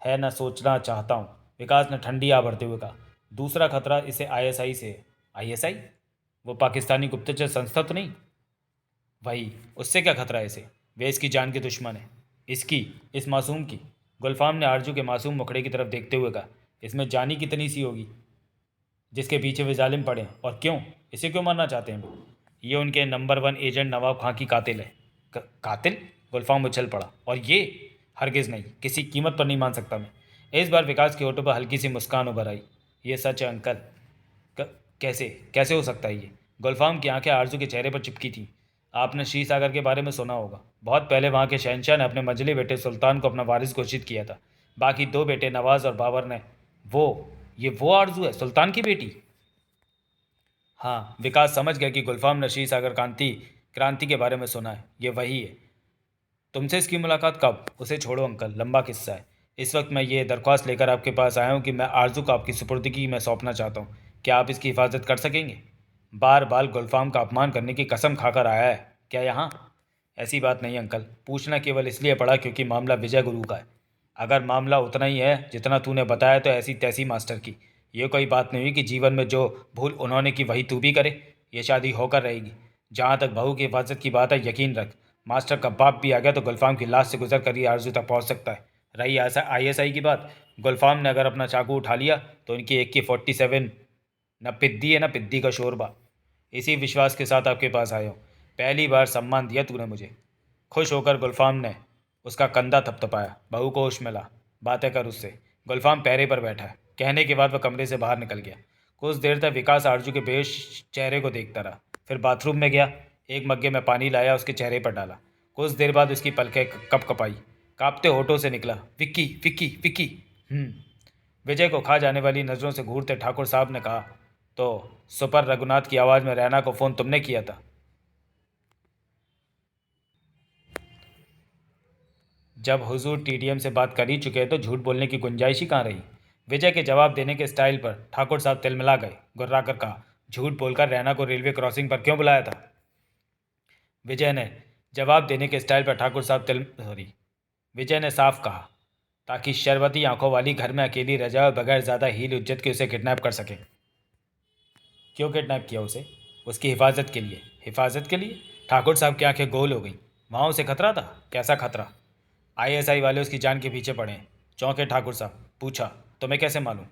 Speaker 1: है, न सोचना चाहता हूँ। विकास ने ठंडी आ भरते हुए कहा। दूसरा खतरा इसे आईएसआई से है। आईएसआई? वो पाकिस्तानी गुप्तचर संस्था तो नहीं? वही। उससे क्या खतरा है इसे? वे इसकी जान के दुश्मन है। इसकी? इस मासूम की? गुलफाम ने आरजू के मासूम मुखड़े की तरफ देखते हुए कहा। इसमें जानी कितनी सी होगी जिसके पीछे वे जालिम पड़े हैं? और क्यों? इसे क्यों मारना चाहते हैं वो? ये उनके नंबर 1 एजेंट नवाब खां की कातिल है। कातिल? गुलफाम उछल पड़ा। और ये? हरगिज़ नहीं, किसी कीमत पर नहीं मान सकता मैं। इस बार विकास के होठों पर हल्की सी मुस्कान उभर आई। ये सच है अंकल। कैसे कैसे हो सकता है ये? गुलफाम की आंखें आरजू के चेहरे पर चिपकी थीं। आपने श्री सागर के बारे में सुना होगा। बहुत पहले वहाँ के शहंशाह ने अपने मंझले बेटे सुल्तान को अपना वारिस घोषित किया था। बाकी 2 बेटे नवाज और बाबर ने। वो ये वो आरजू है, सुल्तान की बेटी? हाँ। विकास समझ गया कि गुलफाम ने श्री सागर क्रांति के बारे में सुना है। ये वही है। तुमसे इसकी मुलाकात कब? उसे छोड़ो अंकल, लंबा किस्सा है। इस वक्त मैं ये दरख्वास्त लेकर आपके पास आया हूँ कि मैं आरजू को आपकी सुपुर्दगी में सौंपना चाहता हूँ। क्या आप इसकी हिफाजत कर सकेंगे? बार बार गुलफाम का अपमान करने की कसम खाकर आया है क्या यहाँ? ऐसी बात नहीं अंकल, पूछना केवल इसलिए पड़ा क्योंकि मामला विजय गुरु का है। अगर मामला उतना ही है जितना तूने बताया तो ऐसी तैसी मास्टर की। ये कोई बात नहीं हुई कि जीवन में जो भूल उन्होंने की वही तू भी करे। ये शादी होकर रहेगी। जहाँ तक बहू की हिफाजत की बात है, यकीन रख, मास्टर का बाप भी आ गया तो गुलफाम की लाश से गुजर कर ही आरजू तक पहुँच सकता है। रही ऐसा आईएसआई की बात, गुलफाम ने अगर अपना चाकू उठा लिया तो इनकी एक की 47 न पिद्दी है न पिद्दी का शोरबा। इसी विश्वास के साथ आपके पास आया हूँ। पहली बार सम्मान दिया तूने मुझे। खुश होकर गुलफाम ने उसका कंधा थपथपाया। बहू को होश में ला, बातें कर उससे। गुलफाम पैरे पर बैठा है। कहने के बाद वह कमरे से बाहर निकल गया। कुछ देर तक विकास आरजू के बेहोश चेहरे को देखता रहा। फिर बाथरूम में गया, एक मग्गे में पानी लाया, उसके चेहरे पर डाला। कुछ देर बाद उसकी पलकें कपकपाई। कांपते होठों से निकला, विक्की विक्की विक्की। विजय को खा जाने वाली नज़रों से घूरते ठाकुर साहब ने कहा। तो सुपर रघुनाथ की आवाज़ में रैना को फ़ोन तुमने किया था? जब हुजूर टीडीएम से बात कर ही चुके तो झूठ बोलने की गुंजाइश ही कहाँ रही? विजय के जवाब देने के स्टाइल पर ठाकुर साहब तिलमिला गए। गुर्रा कर कहा, झूठ बोलकर रैना को रेलवे क्रॉसिंग पर क्यों बुलाया था? विजय ने जवाब देने के स्टाइल पर ठाकुर साहब विजय ने साफ कहा, ताकि शरबती आंखों वाली घर में अकेली रह जाए और बगैर ज़्यादा हील इज्जत के उसे किडनैप कर सके। क्यों किडनैप किया उसे? उसकी हिफाजत के लिए। हिफाजत के लिए? ठाकुर साहब की आंखें गोल हो गई। वहाँ उसे खतरा था? कैसा खतरा? आईएसआई वाले उसकी जान के पीछे पड़े हैं। चौंके ठाकुर साहब। पूछा, तुम्हें कैसे मालूम?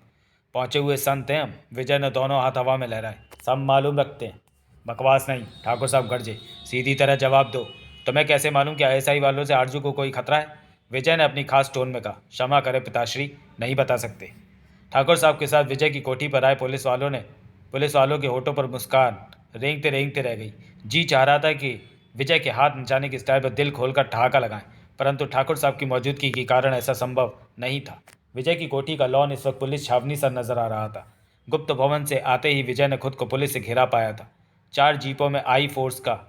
Speaker 1: पहुंचे हुए संत हैं हम। विजय ने दोनों हाथ हवा में लहराए। सब मालूम रखते हैं। बकवास नहीं, ठाकुर साहब गरजे। सीधी तरह जवाब दो। तुम्हें कैसे मालूम कि आईएसआई वालों से आरजू को कोई खतरा है? विजय ने अपनी खास टोन में कहा। क्षमा करें पिताश्री, नहीं बता सकते। ठाकुर साहब के साथ विजय की कोठी पर आए पुलिस वालों के होठों पर मुस्कान रेंगते रेंगते रह गई। जी चाह रहा था कि विजय के हाथ नचाने की स्टाइल पर दिल खोलकर ठहाका लगाएं, परंतु ठाकुर साहब की मौजूदगी के कारण ऐसा संभव नहीं था। विजय की कोठी का लॉन इस वक्त पुलिस छावनी सा नजर आ रहा था। गुप्त भवन से आते ही विजय ने खुद को पुलिस से घिरा पाया था। 4 जीपों में आई फोर्स का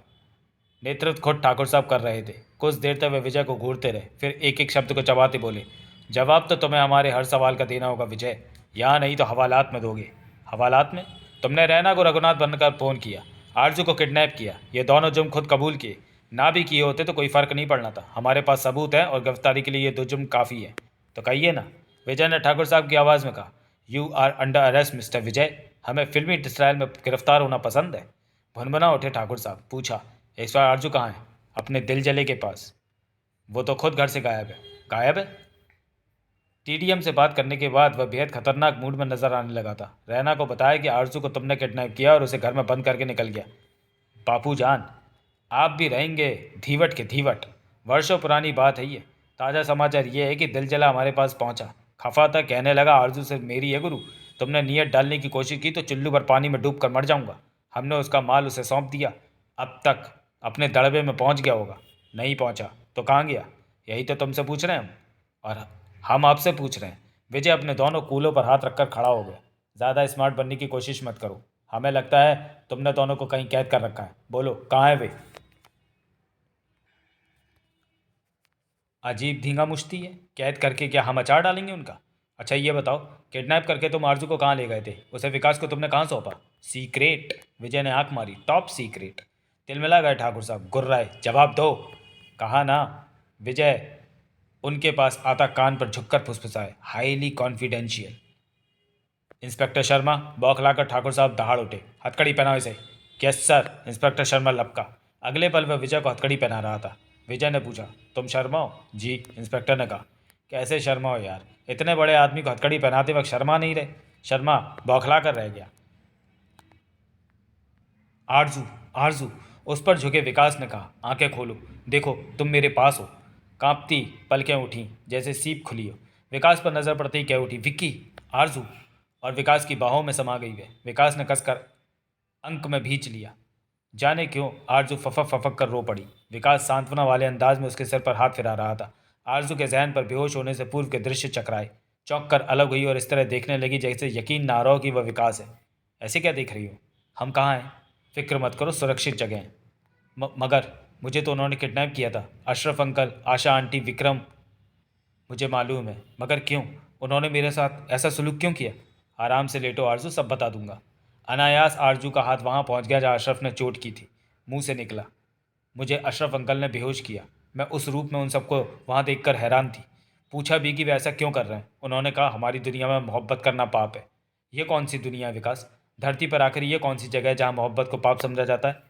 Speaker 1: नेतृत्व खुद ठाकुर साहब कर रहे थे। कुछ देर तक वे विजय को घूरते रहे, फिर एक एक शब्द को चबाते बोले, जवाब तो तुम्हें हमारे हर सवाल का देना होगा विजय, यहाँ नहीं तो हवालात में दोगे। हवालात में? तुमने रैना को रघुनाथ बनकर फ़ोन किया, आरजू को किडनैप किया, ये दोनों जुर्म खुद कबूल किए। ना भी किए होते तो कोई फ़र्क नहीं पड़ना था। हमारे पास सबूत है और गिरफ्तारी के लिए ये 2 जुर्म काफ़ी है। तो कहिए ना, विजय ने ठाकुर साहब की आवाज़ में कहा। You are under arrest mister Vijay. हमें फिल्मी स्टाइल में गिरफ्तार होना पसंद है। भुनभुना उठे ठाकुर साहब। पूछा, इस बार आरजू कहाँ है? अपने दिल जले के पास। वो तो खुद घर से गायब है। गायब है? टीडीएम से बात करने के बाद वह बेहद खतरनाक मूड में नजर आने लगा था। रैना को बताया कि आरजू को तुमने किडनैप किया और उसे घर में बंद करके निकल गया। बापू जान, आप भी रहेंगे धीवट के धीवट। वर्षों पुरानी बात है ये। ताज़ा समाचार ये है कि दिलजला हमारे पास पहुंचा। खफा था, कहने लगा आरजू से मेरी है गुरु। तुमने नीयत डालने की कोशिश की तो चुल्लू भर पानी में डूब कर मर जाऊंगा। हमने उसका माल उसे सौंप दिया। अब तक अपने दड़बे में पहुंच गया होगा। नहीं पहुंचा तो कहाँ गया? यही तो तुमसे पूछ रहे हैं हम। और हम आपसे पूछ रहे हैं। विजय अपने दोनों कूलों पर हाथ रखकर खड़ा हो गया। ज़्यादा स्मार्ट बनने की कोशिश मत करो। हमें लगता है तुमने दोनों को कहीं कैद कर रखा है। बोलो, कहाँ है वे? अजीब धींगा मुश्ती है। कैद करके क्या हम अचार डालेंगे उनका? अच्छा ये बताओ, किडनैप करके तुम आरजू को कहाँ ले गए थे? उसे विकास को तुमने कहाँ सौंपा? सीक्रेट। विजय ने आंख मारी। Top secret. तिलमिला गए ठाकुर साहब। गुर्राए, जवाब दो। कहा ना। विजय उनके पास आता कान पर झुककर फुसफुसाए, हाईली कॉन्फिडेंशियल। इंस्पेक्टर शर्मा। बौखलाकर ठाकुर साहब दहाड़ उठे। हथकड़ी पहनाओ इसे। Yes sir. इंस्पेक्टर शर्मा लपका। अगले पल वह विजय को हथकड़ी पहना रहा था। विजय ने पूछा, तुम शर्मा हो? जी, इंस्पेक्टर ने कहा। कैसे शर्मा हो यार? इतने बड़े आदमी को हथकड़ी पहनाते वक्त शर्मा नहीं रहे? शर्मा बौखला कर रह गया। आरजू, आरजू। उस पर झुके विकास ने कहा, आंखें खोलो, देखो तुम मेरे पास हो। कांपती पलकें उठी जैसे सीप खुली हो। विकास पर नजर पड़ते ही कह उठी, विक्की। आरजू। और विकास की बाहों में समा गई वे। विकास ने कसकर अंक में भींच लिया। जाने क्यों आरजू फफक फफक कर रो पड़ी। विकास सांत्वना वाले अंदाज में उसके सिर पर हाथ फिरा रहा था। आरजू के जहन पर बेहोश होने से पूर्व के दृश्य चकराए। चौंक कर अलग हुई और इस तरह देखने लगी जैसे यकीन ना रहा हो कि वह विकास है। ऐसे क्या देख रही हो? हम कहाँ हैं? फिक्र मत करो, सुरक्षित जगह हैं। मगर मुझे तो उन्होंने किडनैप किया था। अशरफ अंकल, आशा आंटी, विक्रम। मुझे मालूम है, मगर क्यों? उन्होंने मेरे साथ ऐसा सलूक क्यों किया? आराम से लेटो आरजू, सब बता दूंगा। अनायास आरजू का हाथ वहाँ पहुँच गया जहाँ अशरफ ने चोट की थी। मुंह से निकला, मुझे अशरफ अंकल ने बेहोश किया। मैं उस रूप में उन सबको वहाँ देखकर हैरान थी। पूछा भी कि वे ऐसा क्यों कर रहे हैं। उन्होंने कहा, हमारी दुनिया में मोहब्बत करना पाप है। ये कौन सी दुनिया है विकास? धरती पर आखिर ये कौन सी जगह है जहाँ मोहब्बत को पाप समझा जाता है?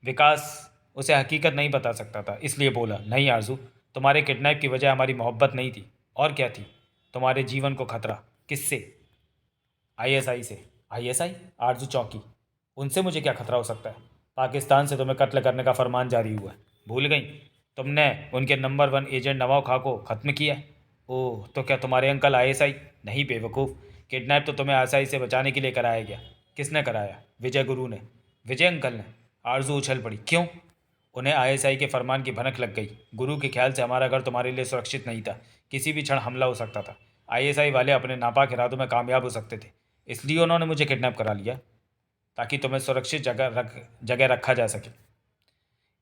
Speaker 1: विकास उसे हकीकत नहीं बता सकता था, इसलिए बोला, नहीं आरजू, तुम्हारे किडनैप की वजह हमारी मोहब्बत नहीं थी। और क्या थी? तुम्हारे जीवन को खतरा। किससे? आईएसआई से। आईएसआई? आरजू चौंकी। उनसे मुझे क्या खतरा हो सकता है? पाकिस्तान से तुम्हें कत्ल करने का फरमान जारी हुआ है, भूल गई? तुमने उनके नंबर 1 एजेंट नवाब खां को ख़त्म किया है। ओह, तो क्या तुम्हारे अंकल आईएसआई? नहीं बेवकूफ़, किडनैप तो तुम्हें आईएसआई से बचाने के लिए कराया गया। किसने कराया? विजय गुरु ने। विजय अंकल ने? आरजू उछल पड़ी। क्यों? उन्हें आईएसआई के फरमान की भनक लग गई। गुरु के ख्याल से हमारा घर तुम्हारे लिए सुरक्षित नहीं था। किसी भी क्षण हमला हो सकता था। आईएसआई वाले अपने नापाक इरादों में कामयाब हो सकते थे, इसलिए उन्होंने मुझे किडनैप करा लिया, ताकि तुम्हें सुरक्षित जगह रखा जा सके।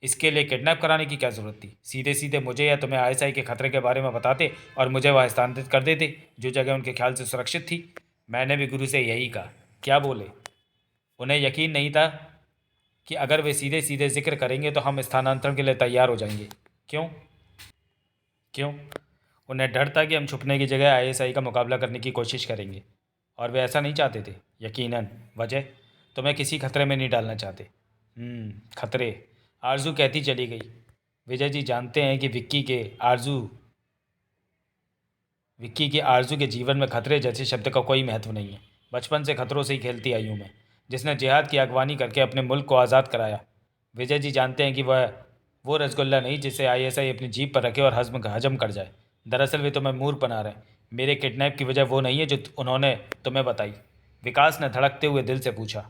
Speaker 1: इसके लिए किडनैप कराने की क्या ज़रूरत थी? सीधे सीधे मुझे या तुम्हें आईएसआई के खतरे के बारे में बताते और मुझे वह स्थानांतरित कर देते जो जगह उनके ख्याल से सुरक्षित थी। मैंने भी गुरु से यही कहा। क्या बोले? उन्हें यकीन नहीं था कि अगर वे सीधे सीधे जिक्र करेंगे तो हम स्थानांतरण के लिए तैयार हो जाएंगे। क्यों? क्यों? उन्हें डर था कि हम छुपने की जगह आईएसआई का मुकाबला करने की कोशिश करेंगे, और वे ऐसा नहीं चाहते थे। यकीनन। वजह? तुम्हें किसी खतरे में नहीं डालना चाहते। खतरे? आरजू कहती चली गई। विजय जी जानते हैं कि विक्की के आरजू के जीवन में खतरे जैसे शब्द का कोई महत्व नहीं है। बचपन से खतरों से ही खेलती आई हूँ मैं, जिसने जिहाद की अगवानी करके अपने मुल्क को आज़ाद कराया। विजय जी जानते हैं कि वह वो रसगुल्ला नहीं जिसे आईएसआई अपनी जीप पर रखे और हजम कर जाए। दरअसल वे तुम्हें मूर्ख बना रहे हैं। मेरे किडनैप की वजह वो नहीं है जो उन्होंने तुम्हें बताई। विकास ने धड़कते हुए दिल से पूछा।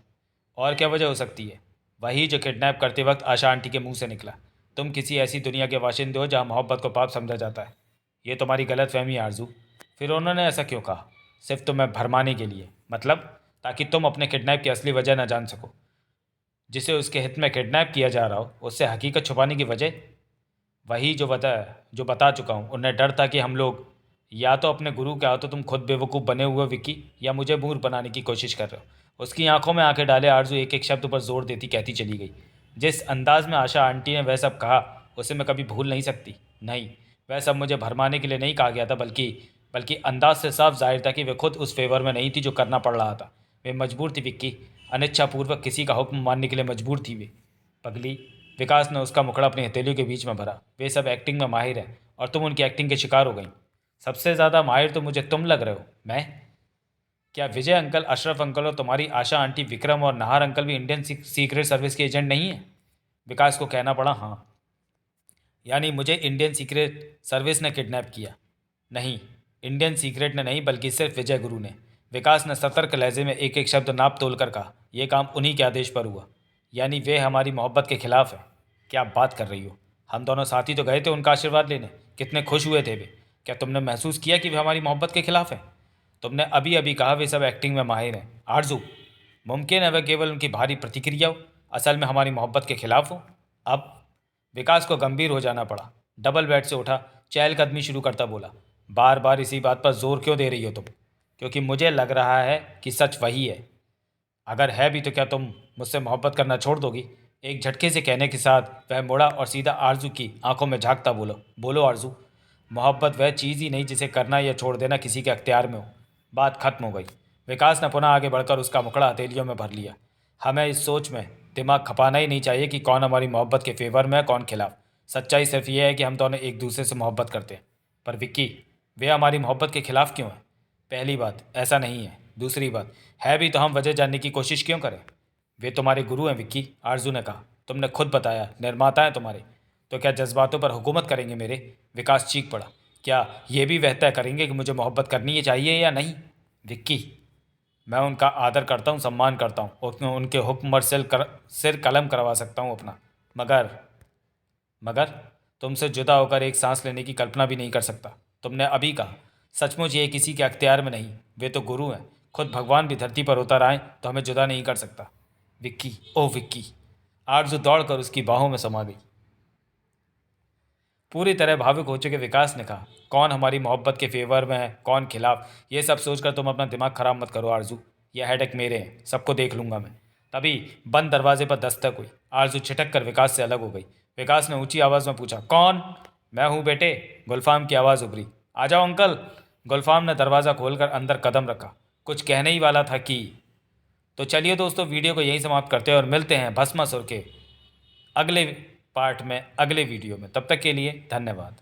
Speaker 1: और क्या वजह हो सकती है? वही जो किडनैप करते वक्त आशा आंटी के मुंह से निकला। तुम किसी ऐसी दुनिया के वाशिंदे हो जहाँ मोहब्बत को पाप समझा जाता है। ये तुम्हारी गलत फहमी है आरजू। फिर उन्होंने ऐसा क्यों कहा? सिर्फ तुम्हें भरमाने के लिए। मतलब? ताकि तुम अपने किडनैप की असली वजह न जान सको। जिसे उसके हित में किडनैप किया जा रहा हो उससे हकीकत छुपाने की वजह? वही जो बता चुका हूँ। उन्हें डर था कि हम लोग या तो अपने गुरु के हाथों तुम खुद बेवकूफ़ बने हुए विक्की, या मुझे मूर्ख बनाने की कोशिश कर रहे हो। उसकी आंखों में आंखें डाले आरजू एक एक शब्द पर जोर देती कहती चली गई। जिस अंदाज में आशा आंटी ने वह सब कहा उसे मैं कभी भूल नहीं सकती। नहीं, वह सब मुझे भरमाने के लिए नहीं कहा गया था, बल्कि अंदाज से साफ जाहिर था कि वे खुद उस फेवर में नहीं थी जो करना पड़ रहा था। वे मजबूर थी विक्की, अनिच्छापूर्वक किसी का हुक्म मानने के लिए मजबूर थी वे। पगली। विकास ने उसका मुखड़ा अपनी हथेलियों के बीच में भरा। वे सब एक्टिंग में माहिर हैं और तुम उनकी एक्टिंग के शिकार हो गई। सबसे ज़्यादा माहिर तो मुझे तुम लग रहे हो। मैं? क्या विजय अंकल, अशरफ अंकल और तुम्हारी आशा आंटी, विक्रम और नाहर अंकल भी इंडियन सीक्रेट सर्विस के एजेंट नहीं हैं? विकास को कहना पड़ा। हाँ। यानी मुझे इंडियन सीक्रेट सर्विस ने किडनैप किया? नहीं, इंडियन सीक्रेट ने नहीं, बल्कि सिर्फ विजय गुरु ने। विकास ने सतर्क लहजे में एक एक शब्द नाप तोल कर कहा। यह काम उन्हीं के आदेश पर हुआ। यानी वे हमारी मोहब्बत के खिलाफ है? क्या बात कर रही हो? हम दोनों साथी तो गए थे उनका आशीर्वाद लेने। कितने खुश हुए थे वे। क्या तुमने महसूस किया कि वे हमारी मोहब्बत के खिलाफ हैं? तुमने अभी अभी कहा वे सब एक्टिंग में माहिर हैं। आरजू, मुमकिन है वह केवल उनकी भारी प्रतिक्रिया हो, असल में हमारी मोहब्बत के खिलाफ हो। अब विकास को गंभीर हो जाना पड़ा। डबल बेड से उठा, चहलकदमी शुरू करता बोला। बार बार इसी बात पर जोर क्यों दे रही हो तुम? क्योंकि मुझे लग रहा है कि सच वही है। अगर है भी तो क्या तुम मुझसे मोहब्बत करना छोड़ दोगी? एक झटके से कहने के साथ वह मुड़ा और सीधा आरजू की आंखों में झांकता बोलो, बोलो आरजू। मोहब्बत वह चीज़ ही नहीं जिसे करना या छोड़ देना किसी के अख्तियार में हो। बात खत्म हो गई। विकास ने पुनः आगे बढ़कर उसका मुखड़ा हथेलियों में भर लिया। हमें इस सोच में दिमाग खपाना ही नहीं चाहिए कि कौन हमारी मोहब्बत के फेवर में है, कौन खिलाफ। सच्चाई सिर्फ यह है कि हम दोनों एक दूसरे से मोहब्बत करते हैं। पर विक्की, वे हमारी मोहब्बत के खिलाफ क्यों हैं? पहली बात, ऐसा नहीं है। दूसरी बात, है भी तो हम वजह जानने की कोशिश क्यों करें? वे तुम्हारे गुरु हैं विक्की, आरजू ने कहा। तुमने खुद बताया निर्माता हैं तुम्हारे। तो क्या जज्बातों पर हुकूमत करेंगे मेरे? विकास चीख पड़ा। क्या ये भी वह तय करेंगे कि मुझे मोहब्बत करनी ही चाहिए या नहीं? विक्की, मैं उनका आदर करता हूँ, सम्मान करता हूँ, उनके हुक्म पर सिर कलम करवा सकता हूँ अपना। मगर मगर तुमसे जुदा होकर एक सांस लेने की कल्पना भी नहीं कर सकता। तुमने अभी कहा। सचमुच ये किसी के अख्तियार में नहीं। वे तो गुरु हैं। खुद भगवान भी धरती पर उतर आए तो हमें जुदा नहीं कर सकता। विक्की, ओ विक्की। आरजू दौड़कर उसकी बाहों में समा गई। पूरी तरह भावुक हो चुके विकास ने कहा, कौन हमारी मोहब्बत के फेवर में है, कौन खिलाफ, ये सब सोचकर तुम अपना दिमाग खराब मत करो आरजू। ये हेडेक मेरे हैं, सबको देख लूंगा मैं। तभी बंद दरवाजे पर दस्तक हुई। आरजू छिटक कर विकास से अलग हो गई। विकास ने ऊंची आवाज़ में पूछा, कौन? मैं हूँ बेटे, गुलफाम की आवाज़ उभरी। आ जाओ अंकल। गुलफाम ने दरवाज़ा खोलकर अंदर कदम रखा। कुछ कहने ही वाला था कि तो चलिए दोस्तों, वीडियो को यहीं समाप्त करते हैं और मिलते हैं भस्मासुर के अगले पार्ट में, अगले वीडियो में। तब तक के लिए धन्यवाद।